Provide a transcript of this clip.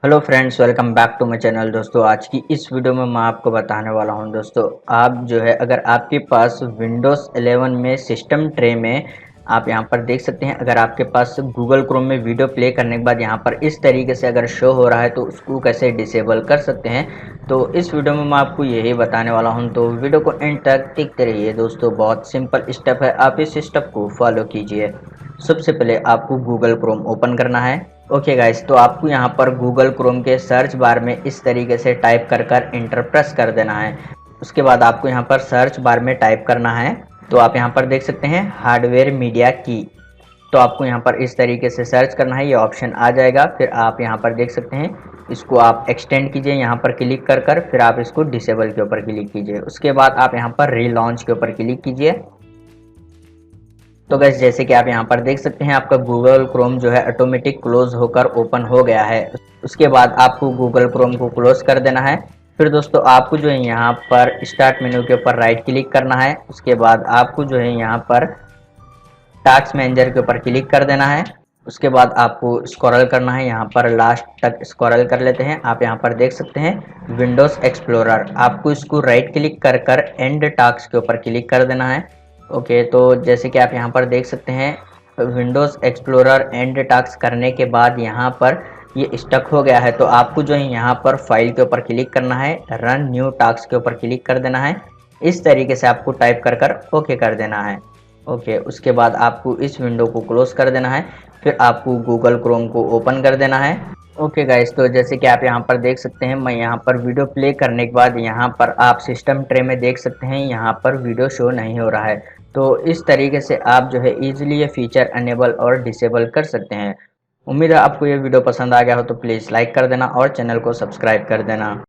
Hello friends, welcome back to my channel. दोस्तों, आज की इस वीडियो में मैं आपको बताने वाला हूं। दोस्तों, आप जो है अगर आपके पास विंडोज़ 11 में सिस्टम ट्रे में आप यहां पर देख सकते हैं, अगर आपके पास गूगल क्रोम में वीडियो प्ले करने के बाद यहां पर इस तरीके से अगर शो हो रहा है तो उसको कैसे डिसेबल कर सकते हैं, तो इस वीडियो में मैं आपको यही बताने वाला हूँ। तो वीडियो को एंड तक देखते रहिए। दोस्तों, बहुत सिंपल स्टेप है, आप इस स्टेप को फॉलो कीजिए। सबसे पहले आपको गूगल क्रोम ओपन करना है। ओके गाइस, तो आपको यहाँ पर गूगल क्रोम के सर्च बार में इस तरीके से टाइप कर कर इंटर प्रेस कर देना है। उसके बाद आपको यहाँ पर सर्च बार में टाइप करना है। तो आप यहाँ पर देख सकते हैं हार्डवेयर मीडिया की। तो आपको यहाँ पर इस तरीके से सर्च करना है, ये ऑप्शन आ जाएगा। फिर आप यहाँ पर देख सकते हैं, इसको आप एक्सटेंड कीजिए यहाँ पर क्लिक कर कर, फिर आप इसको डिसेबल के ऊपर क्लिक कीजिए। उसके बाद आप यहाँ पर रीलॉन्च के ऊपर क्लिक कीजिए। तो गैस, जैसे कि आप यहाँ पर देख सकते हैं, आपका गूगल क्रोम जो है ऑटोमेटिक क्लोज होकर ओपन हो गया है। उसके बाद आपको गूगल क्रोम को क्लोज कर देना है। फिर दोस्तों, आपको जो है यहाँ पर स्टार्ट मेन्यू के ऊपर राइट क्लिक करना है। उसके बाद आपको जो है यहाँ पर टास्क मैनेजर के ऊपर क्लिक कर देना है। उसके बाद आपको स्क्रॉल करना है, यहाँ पर लास्ट तक स्क्रॉल कर लेते हैं। आप यहाँ पर देख सकते हैं विंडोज़ एक्सप्लोरर, आपको इसको राइट क्लिक कर कर एंड टास्क के ऊपर क्लिक कर देना है। ओके, तो जैसे कि आप यहाँ पर देख सकते हैं विंडोज़ एक्सप्लोरर एंड टास्क करने के बाद यहाँ पर ये स्टक हो गया है। तो आपको जो है यहाँ पर फाइल के ऊपर क्लिक करना है, रन न्यू टास्क के ऊपर क्लिक कर देना है। इस तरीके से आपको टाइप कर कर ओके कर देना है। ओके, उसके बाद आपको इस विंडो को क्लोज कर देना है। फिर आपको गूगल क्रोम को ओपन कर देना है। ओके गाइस, तो जैसे कि आप यहाँ पर देख सकते हैं, मैं यहाँ पर वीडियो प्ले करने के बाद यहाँ पर आप सिस्टम ट्रे में देख सकते हैं यहाँ पर वीडियो शो नहीं हो रहा है। तो इस तरीके से आप जो है ईजिली ये फीचर अनेबल और डिसेबल कर सकते हैं। उम्मीद है आपको ये वीडियो पसंद आ गया हो, तो प्लीज़ लाइक कर देना और चैनल को सब्सक्राइब कर देना।